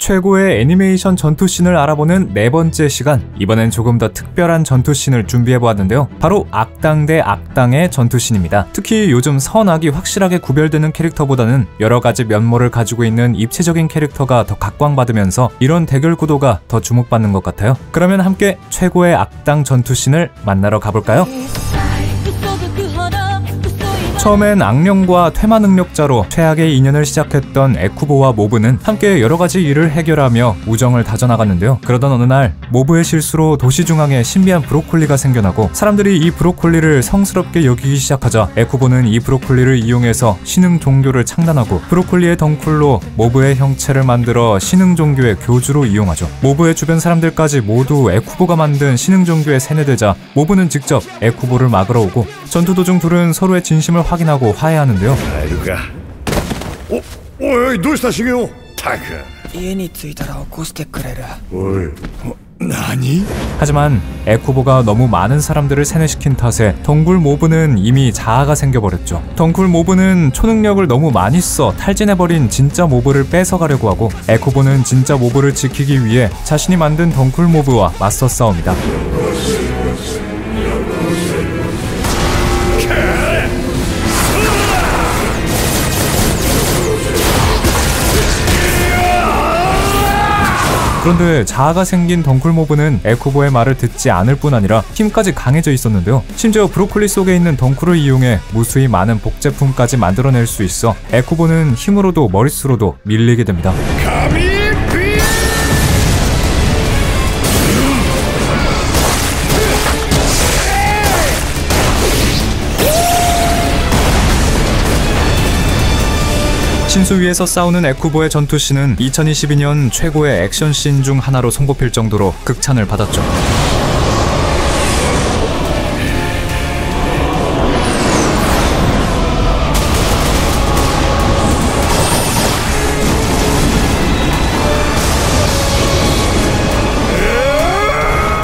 최고의 애니메이션 전투씬을 알아보는 네 번째 시간, 이번엔 조금 더 특별한 전투씬을 준비해보았는데요. 바로 악당 대 악당의 전투씬입니다. 특히 요즘 선악이 확실하게 구별되는 캐릭터보다는 여러가지 면모를 가지고 있는 입체적인 캐릭터가 더 각광받으면서 이런 대결 구도가 더 주목받는 것 같아요. 그러면 함께 최고의 악당 전투씬을 만나러 가볼까요? 처음엔 악령과 퇴마 능력자로 최악의 인연을 시작했던 에쿠보와 모브는 함께 여러가지 일을 해결하며 우정을 다져나갔는데요. 그러던 어느 날 모브의 실수로 도시 중앙에 신비한 브로콜리가 생겨나고 사람들이 이 브로콜리를 성스럽게 여기기 시작하자 에쿠보는 이 브로콜리를 이용해서 신흥 종교를 창단하고 브로콜리의 덩쿨로 모브의 형체를 만들어 신흥 종교의 교주로 이용하죠. 모브의 주변 사람들까지 모두 에쿠보가 만든 신흥 종교에 세뇌되자 모브는 직접 에쿠보를 막으러 오고 전투 도중 둘은 서로의 진심을 확인하고 화해하는데요. 오이, どうしたシゲオ? 家に着いたら起こしてくれる. 나니? 하지만 에쿠보가 너무 많은 사람들을 세뇌시킨 탓에 덩굴 모브는 이미 자아가 생겨버렸죠. 덩굴 모브는 초능력을 너무 많이 써 탈진해버린 진짜 모브를 뺏어가려고 하고 에쿠보는 진짜 모브를 지키기 위해 자신이 만든 덩굴 모브와 맞서 싸웁니다. 그런데 자아가 생긴 덩쿨모브는 에쿠보의 말을 듣지 않을 뿐 아니라 힘까지 강해져 있었는데요. 심지어 브로콜리 속에 있는 덩쿨을 이용해 무수히 많은 복제품까지 만들어낼 수 있어 에쿠보는 힘으로도 머릿수로도 밀리게 됩니다. 신수 위에서 싸우는 에쿠보의 전투씬은 2022년 최고의 액션씬 중 하나로 손꼽힐 정도로 극찬을 받았죠.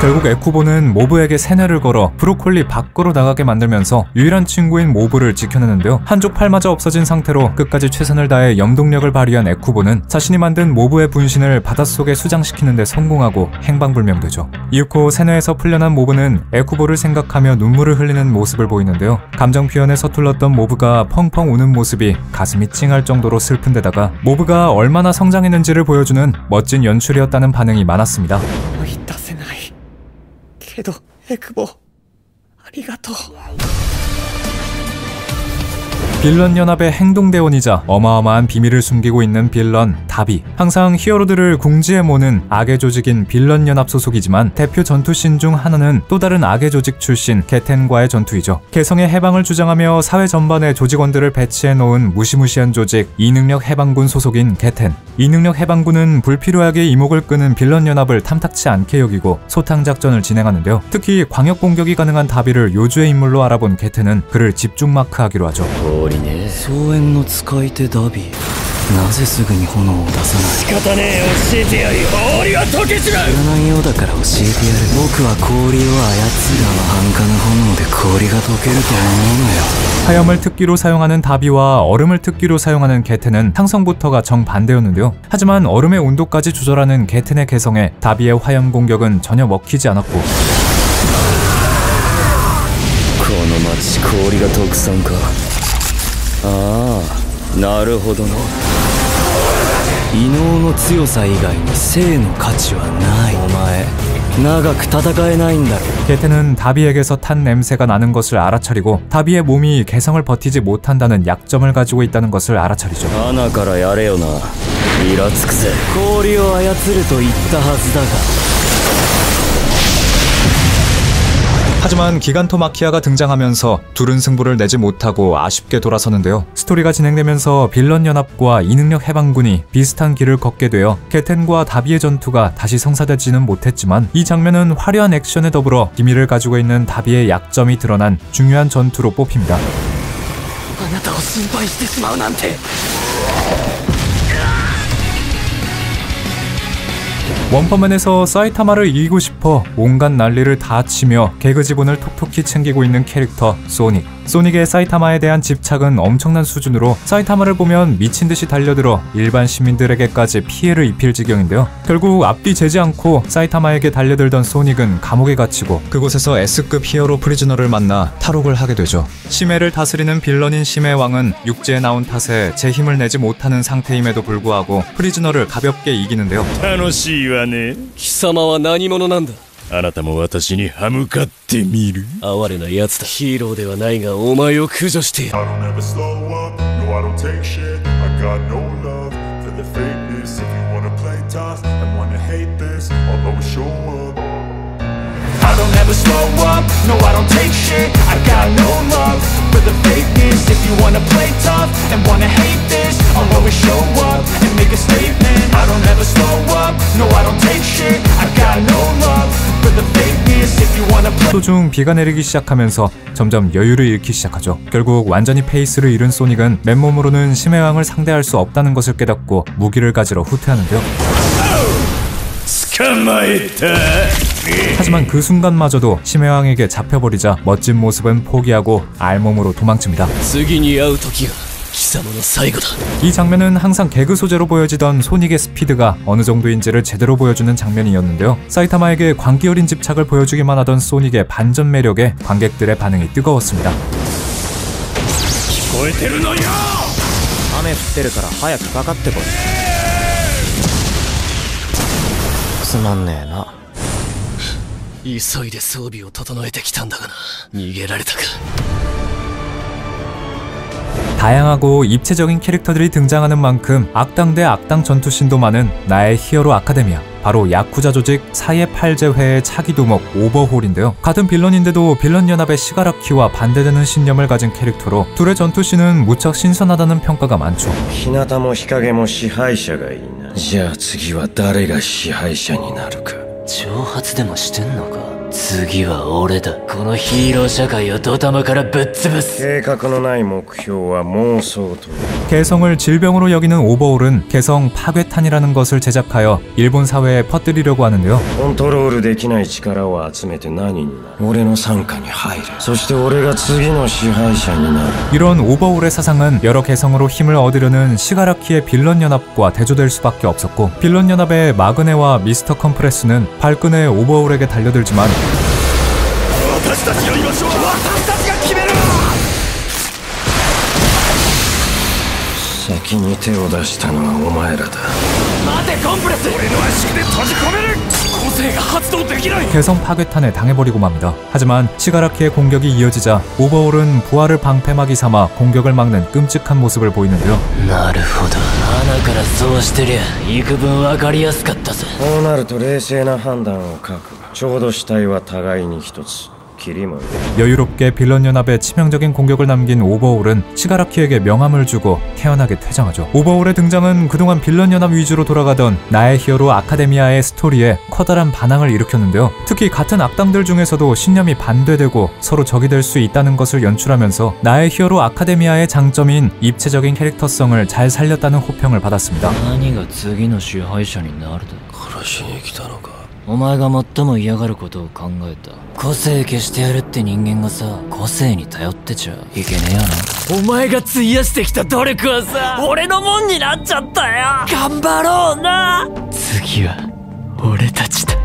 결국 에쿠보는 모브에게 세뇌를 걸어 브로콜리 밖으로 나가게 만들면서 유일한 친구인 모브를 지켜내는데요. 한쪽 팔마저 없어진 상태로 끝까지 최선을 다해 염동력을 발휘한 에쿠보는 자신이 만든 모브의 분신을 바닷속에 수장시키는 데 성공하고 행방불명되죠. 이윽고 세뇌에서 풀려난 모브는 에쿠보를 생각하며 눈물을 흘리는 모습을 보이는데요. 감정 표현에 서툴렀던 모브가 펑펑 우는 모습이 가슴이 찡할 정도로 슬픈 데다가 모브가 얼마나 성장했는지를 보여주는 멋진 연출이었다는 반응이 많았습니다. けどエクボありがとう. 빌런 연합의 행동대원이자 어마어마한 비밀을 숨기고 있는 빌런 다비. 항상 히어로들을 궁지에 모는 악의 조직인 빌런 연합 소속이지만 대표 전투씬 중 하나는 또 다른 악의 조직 출신 게텐과의 전투이죠. 개성의 해방을 주장하며 사회 전반에 조직원들을 배치해 놓은 무시무시한 조직 이능력 해방군 소속인 게텐. 이능력 해방군은 불필요하게 이목을 끄는 빌런 연합을 탐탁치 않게 여기고 소탕 작전을 진행하는데요. 특히 광역 공격이 가능한 다비를 요주의 인물로 알아본 게텐은 그를 집중 마크하기로 하죠. 総援の使い手ダビなぜすぐに炎を出さない仕方ねえ教えてやるよ氷は溶けちまう知らないようだから教えてやる僕は氷を操る安価な炎で氷が溶けると思うなよ 화염을 특기로 사용하는 다비와 얼음을 특기로 사용하는 게텐은 상성부터가 정반대였는데요. 하지만 얼음의 온도까지 조절하는 게텐의 개성에 다비의 화염 공격은 전혀 먹히지 않았고 この町氷が特産かああなるほどな異能の強さ以外に生の価値はないお前長く戦えないんだろ 게텐은 다비에게서 탄 냄새가 나는 것을 알아차리고 다비의 몸이 개성을 버티지 못한다는 약점을 가지고 있다는 것을 알아차리죠. 穴からやれよなイラつくぜ氷を操ると言ったはずだが 하지만 기간토 마키아가 등장하면서 둘은 승부를 내지 못하고 아쉽게 돌아서는데요. 스토리가 진행되면서 빌런 연합과 이능력 해방군이 비슷한 길을 걷게 되어 게텐과 다비의 전투가 다시 성사되지는 못했지만 이 장면은 화려한 액션에 더불어 비밀을 가지고 있는 다비의 약점이 드러난 중요한 전투로 뽑힙니다. あなたを心配してしまうなんて 원펀맨에서 사이타마를 이기고 싶어 온갖 난리를 다 치며 개그 지분을 톡톡히 챙기고 있는 캐릭터 소닉. 소닉의 사이타마에 대한 집착은 엄청난 수준으로 사이타마를 보면 미친듯이 달려들어 일반 시민들에게까지 피해를 입힐 지경인데요. 결국 앞뒤 재지 않고 사이타마에게 달려들던 소닉은 감옥에 갇히고 그곳에서 S급 히어로 프리즈너를 만나 탈옥을 하게 되죠. 심해를 다스리는 빌런인 심해 왕은 육지에 나온 탓에 제 힘을 내지 못하는 상태임에도 불구하고 프리즈너를 가볍게 이기는데요. 楽しいわね。貴様は何者なんだ。あなたも私に歯向かってみる？哀れな奴だ。ヒーローではないがお前を駆除してやる。 I don't ever slow up, no I don't take shit. I got no love for the fakeness. If you wanna play tough and wanna hate this, I'll always show up. I don't ever slow up, no I don't take shit. I got no love for the fakeness. If you wanna play tough and wanna hate this, I'll always show up and make a statement. I don't ever slow up, no I don't take shit. I got no love for the fakeness. If you wanna play. 도중 비가 내리기 시작하면서 점점 여유를 잃기 시작하죠. 결국 완전히 페이스를 잃은 소닉은 맨몸으로는 심해왕을 상대할 수 없다는 것을 깨닫고 무기를 가지러 후퇴하는데요. 捕まえた。 하지만 그 순간마저도 심해왕에게 잡혀버리자 멋진 모습은 포기하고 알몸으로 도망칩니다. 次に会う時が貴様の最後だ。 이 장면은 항상 개그 소재로 보여지던 소닉의 스피드가 어느 정도인지를 제대로 보여주는 장면이었는데요. 사이타마에게 광기 어린 집착을 보여주기만 하던 소닉의 반전 매력에 관객들의 반응이 뜨거웠습니다. 聞こえてるのよ。雨降ってるから早くかかってこい。つまんねえな。急いで装備を整えてきたんだがな。逃げられたか。 다양하고 입체적인 캐릭터들이 등장하는 만큼 악당 대 악당 전투씬도 많은 나의 히어로 아카데미아, 바로 야쿠자 조직 사예 8제회의 차기 두목 오버홀인데요. 같은 빌런인데도 빌런 연합의 시가라키와 반대되는 신념을 가진 캐릭터로 둘의 전투씬은 무척 신선하다는 평가가 많죠. 日向も日陰も支配者がいいな。じゃあ次は誰が支配者になるか。挑発でもしてんのか。次は俺だ。このヒーロー社会をドタマからぶっ潰す。計画のない目標は妄想という。 개성을 질병으로 여기는 오버홀은 개성 파괴탄이라는 것을 제작하여 일본 사회에 퍼뜨리려고 하는데요. コントロールできない力を集めて何になる。俺の傘下に入る。そして俺が次の支配者になる。 이런 오버홀의 사상은 여러 개성으로 힘을 얻으려는 시가라키의 빌런 연합과 대조될 수밖에 없었고, 빌런 연합의 마그네와 미스터 컴프레스는 발끈해 오버홀에게 달려들지만 私たちの居場所は私たちが決める。先に手を出したのはお前らだ。待てコンプレス。俺の足で閉じ込める。個性が発動できない。 개성 파괴탄에 당해버리고 맙니다. 하지만 시가라키의 공격이 이어지자 오버홀은 부하를 방패막이 삼아 공격을 막는 끔찍한 모습을 보이는데요. なるほど。穴からそうしてりゃ幾分分かりやすかったぜ。こうなると冷静な判断を書く。ちょうど死体は互いに一つ。 여유롭게 빌런 연합에 치명적인 공격을 남긴 오버홀은 시가라키에게 명함을 주고 태연하게 퇴장하죠. 오버홀의 등장은 그동안 빌런 연합 위주로 돌아가던 나의 히어로 아카데미아의 스토리에 커다란 반항을 일으켰는데요. 특히 같은 악당들 중에서도 신념이 반대되고 서로 적이 될 수 있다는 것을 연출하면서 나의 히어로 아카데미아의 장점인 입체적인 캐릭터성을 잘 살렸다는 호평을 받았습니다. 何が次の支配者になるだ。殺しに来たのか。お前が最も嫌がることを考えた。個性消してやるって人間がさ、個性に頼ってちゃいけねえよな。お前が費やしてきた努力はさ、俺のもんになっちゃったよ。頑張ろうな。次は俺たちだ。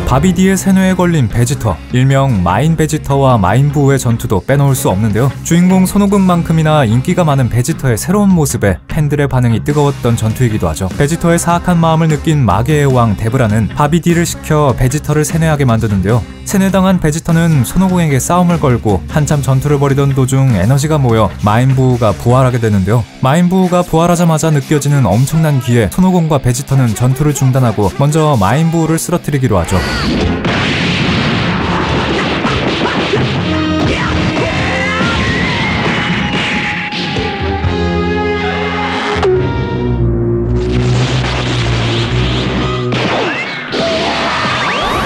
바비디의 세뇌에 걸린 베지터, 일명 마인 베지터와 마인 부우의 전투도 빼놓을 수 없는데요. 주인공 손오공만큼이나 인기가 많은 베지터의 새로운 모습에 팬들의 반응이 뜨거웠던 전투이기도 하죠. 베지터의 사악한 마음을 느낀 마계의 왕 데브라는 바비디를 시켜 베지터를 세뇌하게 만드는데요. 세뇌당한 베지터는 손오공에게 싸움을 걸고 한참 전투를 벌이던 도중 에너지가 모여 마인 부우가 부활하게 되는데요. 마인 부우가 부활하자마자 느껴지는 엄청난 기에 손오공과 베지터는 전투를 중단하고 먼저 마인 부우를 쓰러뜨리기로 하죠.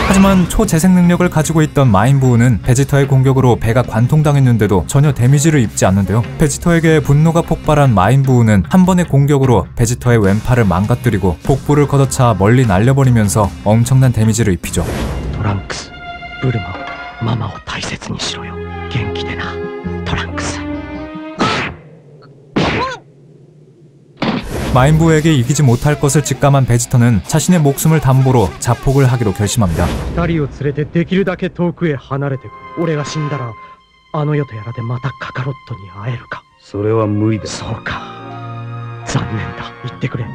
하지만 초재생 능력을 가지고 있던 마인 부우는 베지터의 공격으로 배가 관통당했는데도 전혀 데미지를 입지 않는데요. 베지터에게 분노가 폭발한 마인 부우는 한 번의 공격으로 베지터의 왼팔을 망가뜨리고 복부를 걷어차 멀리 날려버리면서 엄청난 데미지를 입히죠.トランクス、ブルマ、ママを大切にしろよ。元気でな、トランクス。 마인부에게 이기지 못할 것을 직감한 베지터는 자신의 목숨을 담보로 자폭을 하기로 결심합니다. 2人を連れてできるだけ遠くへ離れてく。俺が死んだらあの世とやらでまたカカロットに会えるか。それは無理だ。そうか、残念だ。言ってくれ。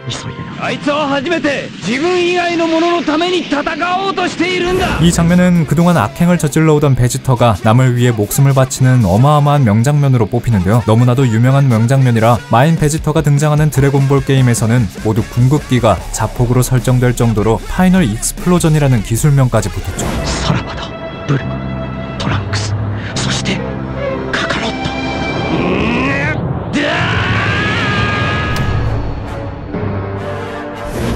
急いでな。あいつは初めて自分以外の者のために戦おうとしているんだ。 이 장면은 그동안 악행을 저질러 오던 베지터가 남을 위해 목숨을 바치는 어마어마한 명장면으로 뽑히는데요. 너무나도 유명한 명장면이라 마인 베지터가 등장하는 드래곤볼 게임에서는 모두 궁극기가 자폭으로 설정될 정도로 파이널 익스플로전이라는 기술명까지 붙었죠. さらばだ。ブルマ、トランクス、そしてカカロット。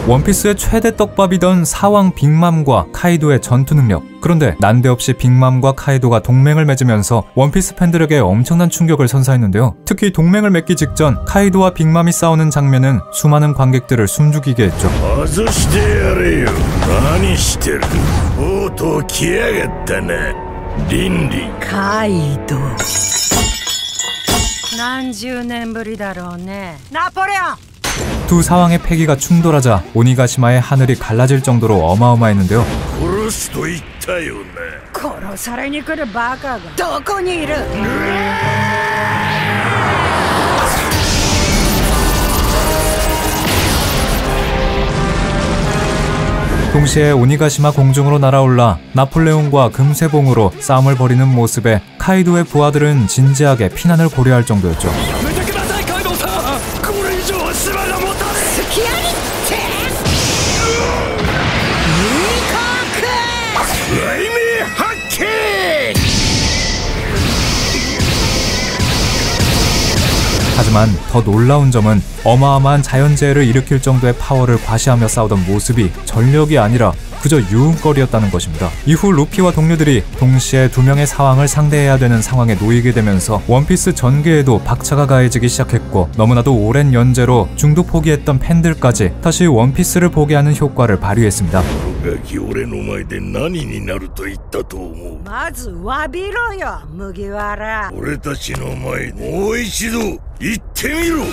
원피스의 최대 떡밥이던 사왕 빅맘과 카이도의 전투 능력. 그런데 난데없이 빅맘과 카이도가 동맹을 맺으면서 원피스 팬들에게 엄청난 충격을 선사했는데요. 특히 동맹을 맺기 직전 카이도와 빅맘이 싸우는 장면은 수많은 관객들을 숨죽이게 했죠. 外してやれよ。何してる。とうとう来やがったな。倫理。カイド。何十年ぶりだろうね。ナポレオン。 두 사왕의 패기가 충돌하자 오니가시마의 하늘이 갈라질 정도로 어마어마했는데요. 殺すと言ったよな。殺されに来るバカがどこにいる。 동시에 오니가시마 공중으로 날아올라 나폴레옹과 금세봉으로 싸움을 벌이는 모습에 카이도의 부하들은 진지하게 피난을 고려할 정도였죠. これ以上は島が持たねえ。付き合いって雷鳴発見。 하지만 더 놀라운 점은 어마어마한 자연재해를 일으킬 정도의 파워를 과시하며 싸우던 모습이 전력이 아니라 그저 유흥거리였다는 것입니다. 이후 루피와 동료들이 동시에 두 명의 사왕을 상대해야 되는 상황에 놓이게 되면서 원피스 전개에도 박차가 가해지기 시작했고 너무나도 오랜 연재로 중도 포기했던 팬들까지 다시 원피스를 보게 하는 효과를 발휘했습니다. 俺の前で何になると言ったと思う。まず詫びろよ麦わら。俺たちの前でもう一度言ってみろ。俺は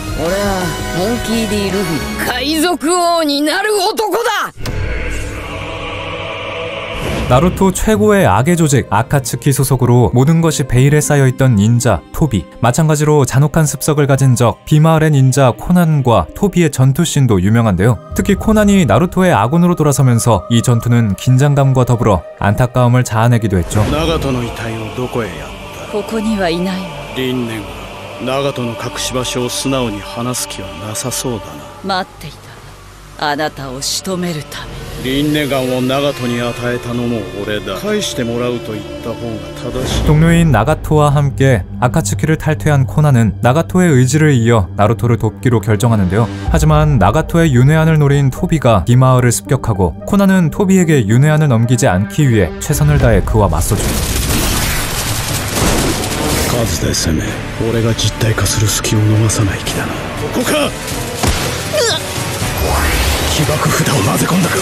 モンキー D ルフィ、海賊王になる男だ。 나루토 최고의 악의 조직 아카츠키 소속으로 모든 것이 베일에 쌓여있던 닌자 토비. 마찬가지로 잔혹한 습석을 가진 적 비마을의 닌자 코난과 토비의 전투씬도 유명한데요. 특히 코난이 나루토의 아군으로 돌아서면서 이 전투는 긴장감과 더불어 안타까움을 자아내기도 했죠. 長門の遺体をどこへやった。ここにはいないわ。輪廻は長門の隠し場所を素直に話す気はなさそうだな。待っていた。あなたを仕留めるために。 輪廻岩を長門に与えたのも俺だ。返してもらうと言った方が正しい。 동료인 나가토와 함께 아카츠키를 탈퇴한 코난은 나가토의 의지를 이어 나루토를 돕기로 결정하는데요. 하지만 나가토의 윤회안을 노린 토비가 비마을을 습격하고 코난은 토비에게 윤회안을 넘기지 않기 위해 최선을 다해 그와 맞서죠. 数で攻め、俺が実体化する隙を逃さない気だな。ここか。起爆札を混ぜ込んだか。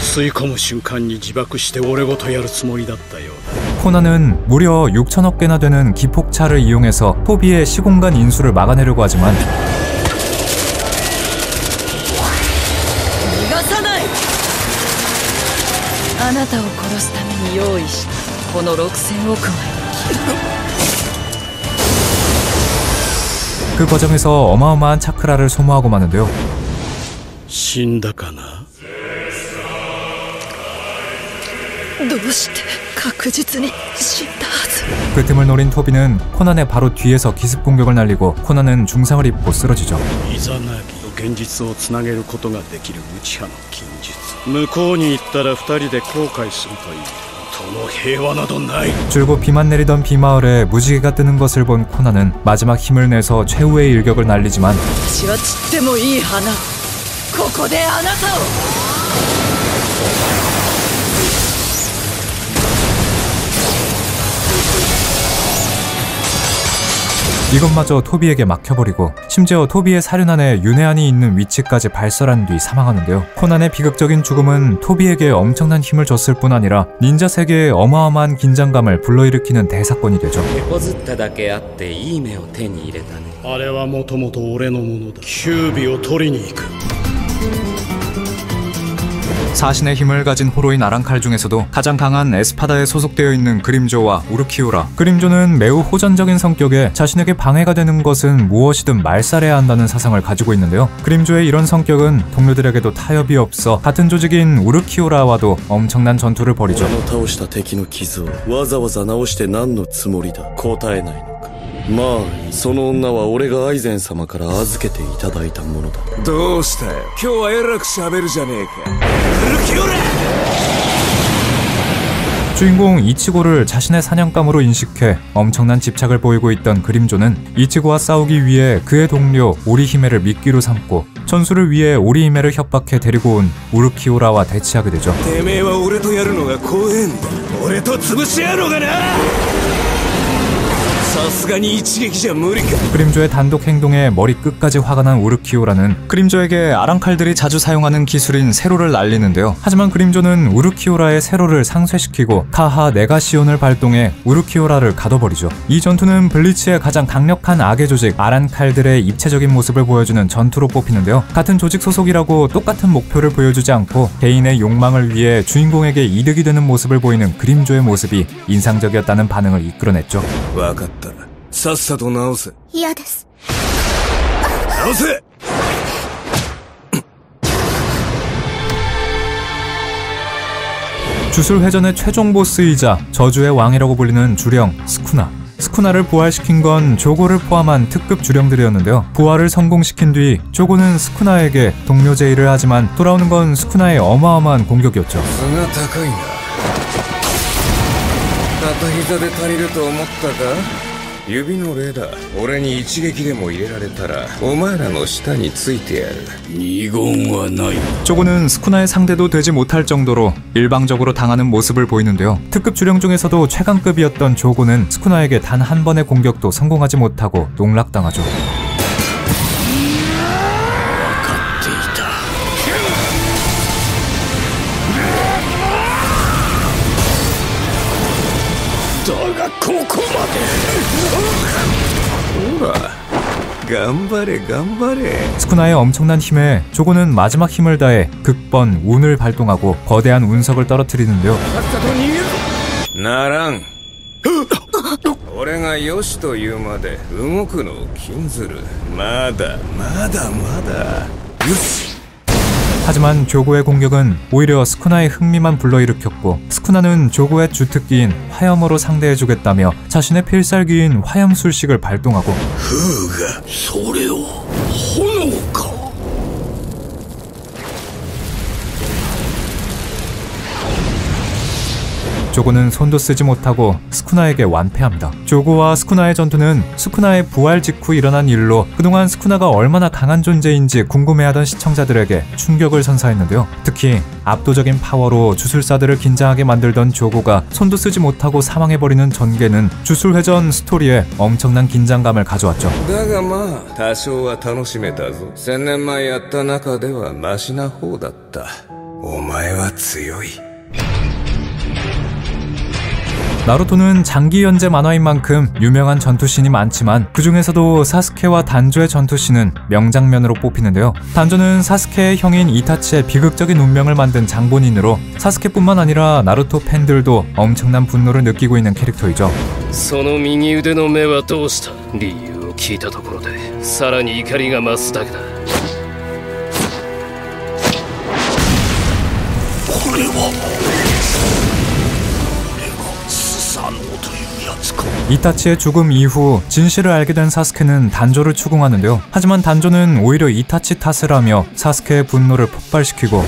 吸い込む瞬間に自爆して俺ごとやるつもりだったようだ。 코난은 무려 6천억 개나 되는 기폭차를 이용해서 토비의 시공간 인수를 막아내려고 하지만 逃がさない。あなたを殺すために用意したこの6000億枚。 그 과정에서 어마어마한 차크라를 소모하고 마는데요. 死んだかな。どうして確実に死んだはず。 그 틈을 노린 토비는 코난의 바로 뒤에서 기습 공격을 날리고 코난은 중상을 입고 쓰러지죠. イザナギと現実をつなげることができる内派の禁術。向こうに行ったら2人で後悔するという。 平和などない。 줄곧 비만 내리던 비마을에 무지개가 뜨는 것을 본 코난은 마지막 힘을 내서 최후의 일격을 날리지만 血は散ってもいい花。ここであなたを。 이것마저 토비에게 막혀버리고 심지어 토비의 사륜안에 윤회안이 있는 위치까지 발설한 뒤 사망하는데요. 코난의 비극적인 죽음은 토비에게 엄청난 힘을 줬을 뿐 아니라 닌자 세계에 어마어마한 긴장감을 불러일으키는 대사건이 되죠. あれはもともと俺のものだ。キュービを取りに行く。 사신의 힘을 가진 호로인 아랑칼 중에서도 가장 강한 에스파다에 소속되어 있는 그림조와 우르키우라. 그림조는 매우 호전적인 성격에 자신에게 방해가 되는 것은 무엇이든 말살해야 한다는 사상을 가지고 있는데요. 그림조의 이런 성격은 동료들에게도 타협이 없어 같은 조직인 우르키우라와도 엄청난 전투를 벌이죠. まあその女は俺がアイゼン様から預けていただいたものだ。どうしたよ、今日はえらく喋るじゃねえか。ルキオラ! 주인공 이치고를 자신의 사냥감으로 인식해 엄청난 집착을 보이고 있던 그림조는 이치고와 싸우기 위해 그의 동료 오리히메를 미끼로 삼고 전술을 위해 오리히메를 협박해 데리고 온 우르키오라와 대치하게 되죠. てめえは俺とやるのが怖えんだ。俺と潰しやろうがな。 그림조의 단독 행동에 머리 끝까지 화가 난 우르키오라는 그림조에게 아랑칼들이 자주 사용하는 기술인 세로를 날리는데요. 하지만 그림조는 우르키오라의 세로를 상쇄시키고 카하 네가시온을 발동해 우르키오라를 가둬버리죠. 이 전투는 블리치의 가장 강력한 악의 조직 아랑칼들의 입체적인 모습을 보여주는 전투로 뽑히는데요. 같은 조직 소속이라고 똑같은 목표를 보여주지 않고 개인의 욕망을 위해 주인공에게 이득이 되는 모습을 보이는 그림조의 모습이 인상적이었다는 반응을 이끌어냈죠. さっさと直せ。嫌です。直せ。 주술회전의 최종 보스이자 저주의 왕이라고 불리는 주령 스쿠나. 스쿠나를 부활시킨 건 조고를 포함한 특급 주령들이었는데요. 부활을 성공시킨 뒤 조고는 스쿠나에게 동료 제의를 하지만 돌아오는 건 스쿠나의 어마어마한 공격이었죠. 指のレーダー、俺に一撃でも入れられたらお前らの下についてやる。二言はない。 조고는 스쿠나의 상대도 되지 못할 정도로 일방적으로 당하는 모습을 보이는데요. 특급 주령 중에서도 최강급이었던 조고는 스쿠나에게 단 한 번의 공격도 성공하지 못하고 농락당하죠. 스쿠나의 엄청난 힘에 조고는 마지막 힘을 다해 극번 운을 발동하고 거대한 운석을 떨어뜨리는데요. ならん。俺がよしと言うまで動くのを禁ずる。まだまだまだ。よし。 하지만 조고의 공격은 오히려 스쿠나의 흥미만 불러일으켰고 스쿠나는 조고의 주특기인 화염으로 상대해주겠다며 자신의 필살기인 화염술식을 발동하고 조고는 손도 쓰지 못하고 스쿠나에게 완패합니다. 조고와 스쿠나의 전투는 스쿠나의 부활 직후 일어난 일로 그동안 스쿠나가 얼마나 강한 존재인지 궁금해하던 시청자들에게 충격을 선사했는데요. 특히 압도적인 파워로 주술사들을 긴장하게 만들던 조고가 손도 쓰지 못하고 사망해버리는 전개는 주술회전 스토리에 엄청난 긴장감을 가져왔죠. だがまあ多少は楽しめたぞ。1000年前やった中ではマシな方だった。お前は強い。 나루토는 장기 연재 만화인 만큼 유명한 전투씬이 많지만 그 중에서도 사스케와 단조의 전투씬은 명장면으로 뽑히는데요. 단조는 사스케의 형인 이타치의 비극적인 운명을 만든 장본인으로 사스케뿐만 아니라 나루토 팬들도 엄청난 분노를 느끼고 있는 캐릭터이죠. その右腕の目はどうした？理由を聞いたところでさらに怒りが増すだけだ。これは 이타치의 죽음 이후 진실을 알게 된 사스케는 단조를 추궁하는데요. 하지만 단조는 오히려 이타치 탓을 하며 사스케의 분노를 폭발시키고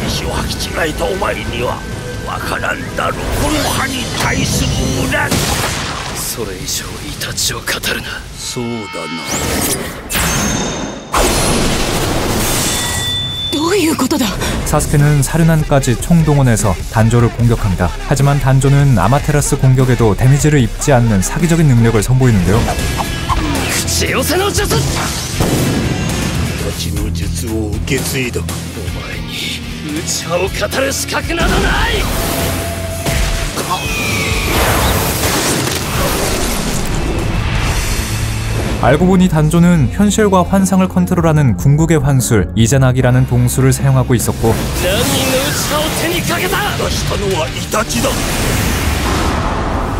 사스케는 사륜안까지 총동원해서 단조를 공격합니다. 하지만 단조는 아마테라스 공격에도 데미지를 입지 않는 사기적인 능력을 선보이는데요. 口寄せの術。たちの術を受け継いだか。お前に内派を語る資格などない。 알고 보니 단조는 현실과 환상을 컨트롤하는 궁극의 환술 이자나기라는 동수를 사용하고 있었고, 何人の内派を手にかけた。出したのはイタチだ。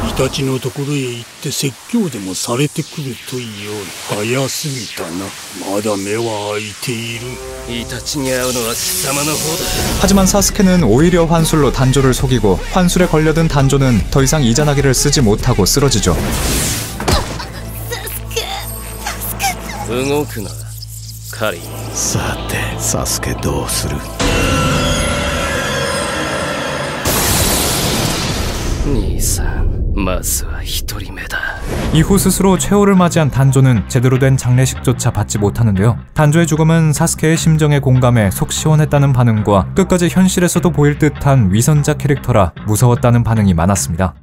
イタチのところへ行って説教でもされてくるといいよ。早すぎたな。まだ目は開いている。イタチに会うのは貴様の方だ。 하지만 사스케는 오히려 환술로 단조를 속이고 환술에 걸려든 단조는 더 이상 이자나기를 쓰지 못하고 쓰러지죠. 動くな、カリン。さてサスケどうする。兄さん、まずは一人目だ。 이후 스스로 최후를 맞이한 단조는 제대로 된 장례식조차 받지 못하는데요. 단조의 죽음은 사스케의 심정에 공감해 속 시원했다는 반응과 끝까지 현실에서도 보일 듯한 위선자 캐릭터라 무서웠다는 반응이 많았습니다.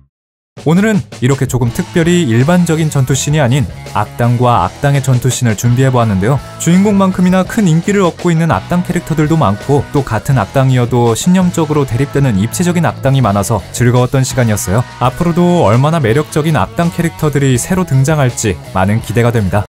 오늘은 이렇게 조금 특별히 일반적인 전투씬이 아닌 악당과 악당의 전투씬을 준비해보았는데요. 주인공만큼이나 큰 인기를 얻고 있는 악당 캐릭터들도 많고, 또 같은 악당이어도 신념적으로 대립되는 입체적인 악당이 많아서 즐거웠던 시간이었어요. 앞으로도 얼마나 매력적인 악당 캐릭터들이 새로 등장할지 많은 기대가 됩니다.